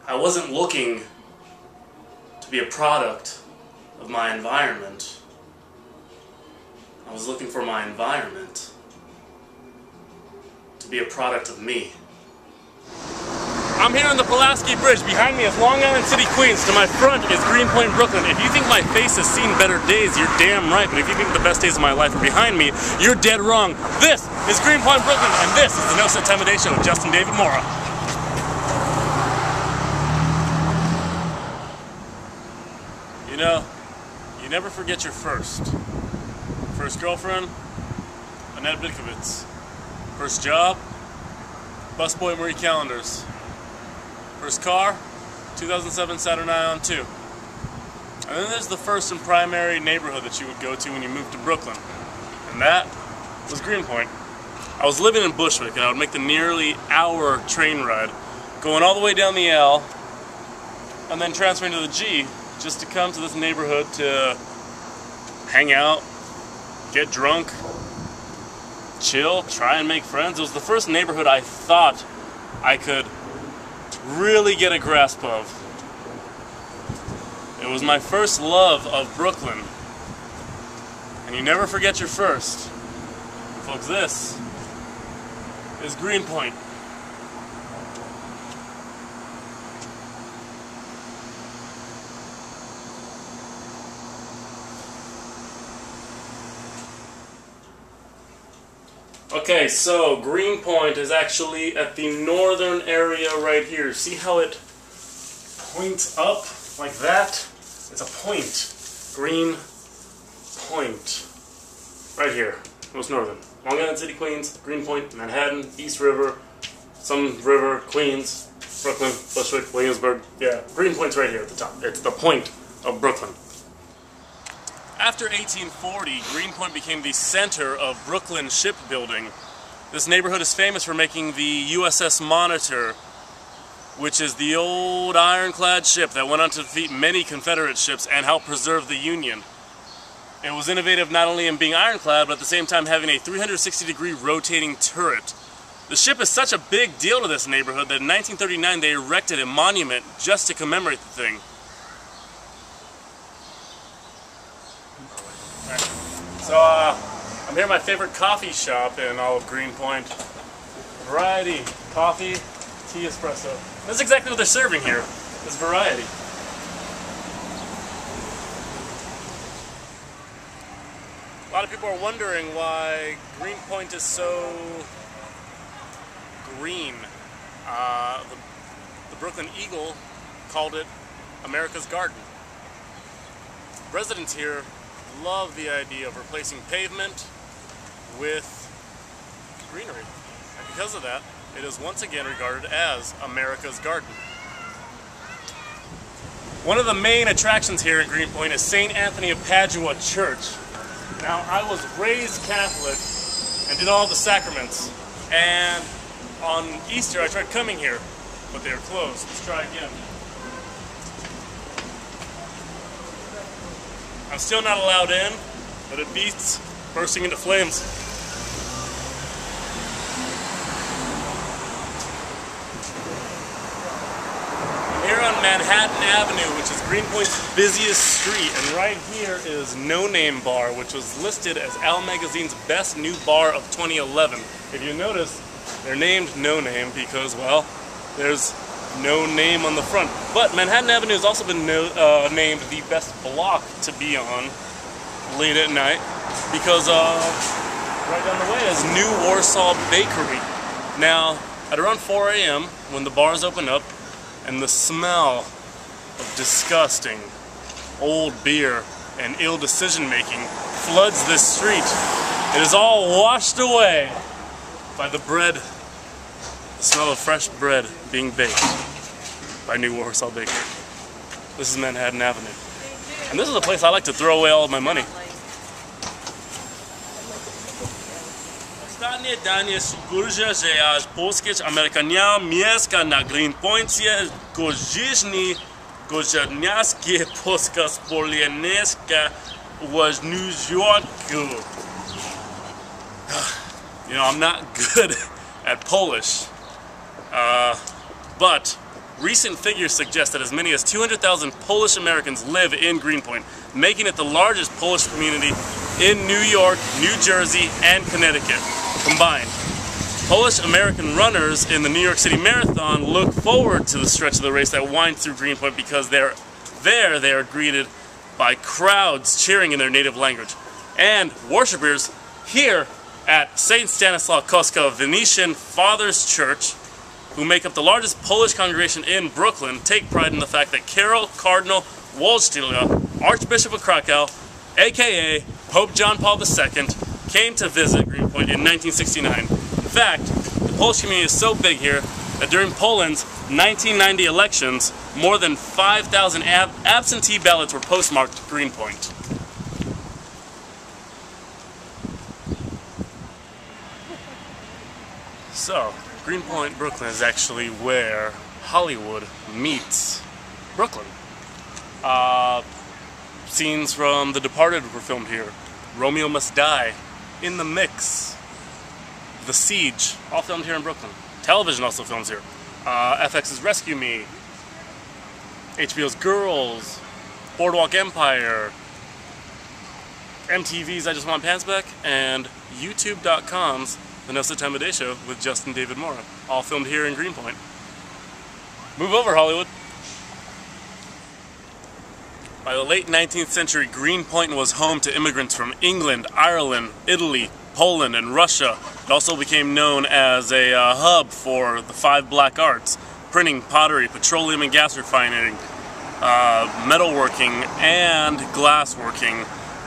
I wasn't looking to be a product of my environment. I was looking for my environment to be a product of me. I'm here on the Pulaski Bridge. Behind me is Long Island City, Queens. To my front is Greenpoint, Brooklyn. If you think my face has seen better days, you're damn right. But if you think the best days of my life are behind me, you're dead wrong. This is Greenpoint, Brooklyn, and this is the No Set Time of Day Show with Justin David Mora. You know, you never forget your first. First girlfriend, Annette Bitkovitz. First job, busboy Marie Callender's. First car, 2007 Saturn Ion 2. And then there's the first and primary neighborhood that you would go to when you moved to Brooklyn. And that was Greenpoint. I was living in Bushwick and I would make the nearly hour train ride, going all the way down the L, and then transferring to the G, just to come to this neighborhood to hang out, get drunk, chill, try and make friends. It was the first neighborhood I thought I could really get a grasp of. It was my first love of Brooklyn. And you never forget your first. Folks, this is Greenpoint. Okay, so Greenpoint is actually at the northern area right here. See how it points up like that? It's a point. Greenpoint. Right here, most northern. Long Island City, Queens, Greenpoint, Manhattan, East River, some river, Queens, Brooklyn, Bushwick, Williamsburg. Yeah, Greenpoint's right here at the top. It's the point of Brooklyn. After 1840, Greenpoint became the center of Brooklyn shipbuilding. This neighborhood is famous for making the USS Monitor, which is the old ironclad ship that went on to defeat many Confederate ships and help preserve the Union. It was innovative not only in being ironclad, but at the same time having a 360-degree rotating turret. The ship is such a big deal to this neighborhood that in 1939 they erected a monument just to commemorate the thing. So, I'm here at my favorite coffee shop in all of Greenpoint. Variety, coffee, tea, espresso. That's exactly what they're serving here, is variety. A lot of people are wondering why Greenpoint is so green. The Brooklyn Eagle called it America's Garden. Residents here love the idea of replacing pavement with greenery. And because of that, it is once again regarded as America's Garden. One of the main attractions here in Greenpoint is St. Anthony of Padua Church. Now, I was raised Catholic and did all the sacraments. And on Easter, I tried coming here, but they were closed. Let's try again. I'm still not allowed in, but it beats bursting into flames. I'm here on Manhattan Avenue, which is Greenpoint's busiest street, and right here is No Name Bar, which was listed as Elle Magazine's best new bar of 2011. If you notice, they're named No Name because, well, there's no name on the front. But Manhattan Avenue has also been named the best block to be on late at night because right down the way is New Warsaw Bakery. Now, at around 4 a.m. when the bars open up and the smell of disgusting old beer and ill decision making floods this street, it is all washed away by the bread, the smell of fresh bread being baked by New Warsaw Bakery. This is Manhattan Avenue. And this is a place I like to throw away all of my money. Ostatnie danie sugeruje, że aż polskie Amerykania mieszka na Greenpointie korzyści godziarniarskie polska spoleneska was New Yorku. You know, I'm not good at Polish, but Recent figures suggest that as many as 200,000 Polish Americans live in Greenpoint, making it the largest Polish community in New York, New Jersey, and Connecticut combined. Polish American runners in the New York City Marathon look forward to the stretch of the race that winds through Greenpoint because they are greeted by crowds cheering in their native language. And worshipers here at St. Stanislaw Kostka Venetian Fathers Church, who make up the largest Polish congregation in Brooklyn, take pride in the fact that Karol Cardinal Wojtyla, Archbishop of Krakow, aka Pope John Paul II, came to visit Greenpoint in 1969. In fact, the Polish community is so big here that during Poland's 1990 elections, more than 5,000 absentee ballots were postmarked Greenpoint. So, Greenpoint, Brooklyn is actually where Hollywood meets Brooklyn. Scenes from The Departed were filmed here. Romeo Must Die, In the Mix, The Siege, all filmed here in Brooklyn. Television also films here. FX's Rescue Me, HBO's Girls, Boardwalk Empire, MTV's I Just Want Pants Back, and YouTube.com's The No Such Time of Day Show with Justin David Mora, all filmed here in Greenpoint. Move over, Hollywood. By the late 19th century, Greenpoint was home to immigrants from England, Ireland, Italy, Poland, and Russia. It also became known as a hub for the 5 black arts: printing, pottery, petroleum and gas refining, metalworking, and glassworking,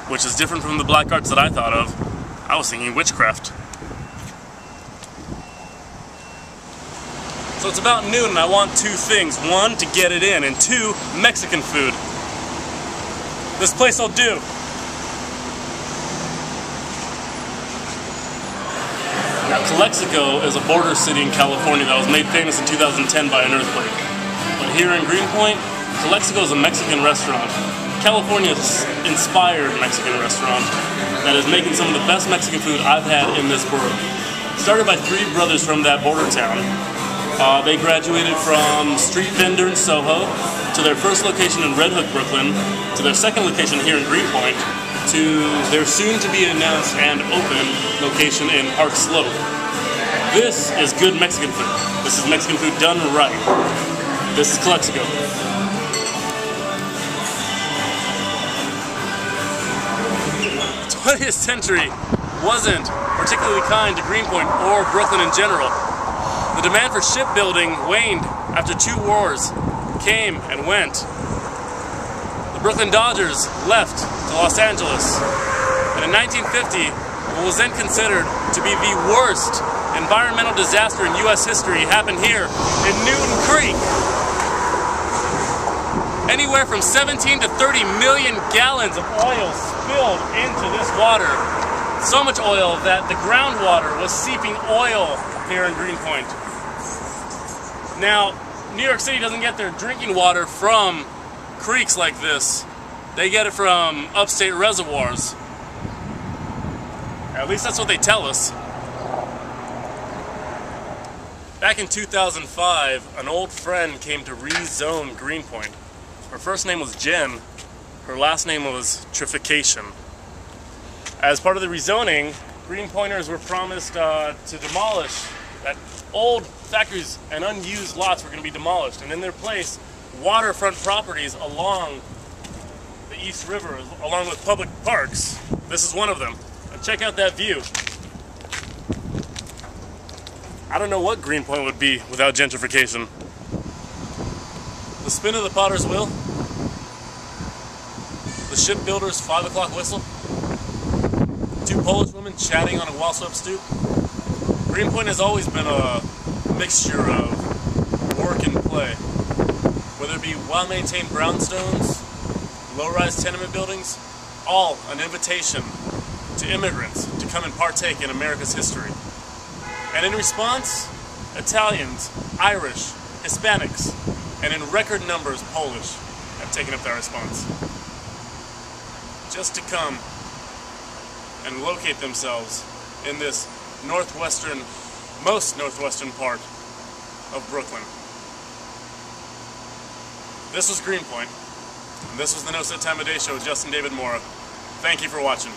which is different from the black arts that I thought of. I was thinking witchcraft. So it's about noon and I want 2 things. 1, to get it in, and 2, Mexican food. This place will do. Now, Calexico is a border city in California that was made famous in 2010 by an earthquake. But here in Greenpoint, Calexico is a Mexican restaurant. California's inspired Mexican restaurant that is making some of the best Mexican food I've had in this borough. Started by 3 brothers from that border town. They graduated from street vendor in Soho, to their first location in Red Hook, Brooklyn, to their second location here in Greenpoint, to their soon-to-be-announced and open location in Park Slope. This is good Mexican food. This is Mexican food done right. This is Calexico. The 20th century wasn't particularly kind to Greenpoint or Brooklyn in general. The demand for shipbuilding waned after 2 wars came and went. The Brooklyn Dodgers left to Los Angeles. And in 1950, what was then considered to be the worst environmental disaster in U.S. history happened here in Newton Creek. Anywhere from 17 to 30 million gallons of oil spilled into this water. So much oil that the groundwater was seeping oil here in Greenpoint. Now, New York City doesn't get their drinking water from creeks like this. They get it from upstate reservoirs. At least that's what they tell us. Back in 2005, an old friend came to rezone Greenpoint. Her first name was Jen. Her last name was Trification. As part of the rezoning, Greenpointers were promised to demolish that old factories and unused lots were going to be demolished, and in their place, waterfront properties along the East River, along with public parks. This is one of them. And check out that view. I don't know what Greenpoint would be without gentrification. The spin of the potter's wheel, the shipbuilder's 5 o'clock whistle, 2 Polish women chatting on a well-swept stoop. Greenpoint has always been a mixture of work and play. Whether it be well-maintained brownstones, low-rise tenement buildings, all an invitation to immigrants to come and partake in America's history. And in response, Italians, Irish, Hispanics, and in record numbers Polish have taken up that response. Just to come and locate themselves in this most northwestern part of Brooklyn. This was Greenpoint. And this was the No Set Time of Day show with Justin David Mora. Thank you for watching.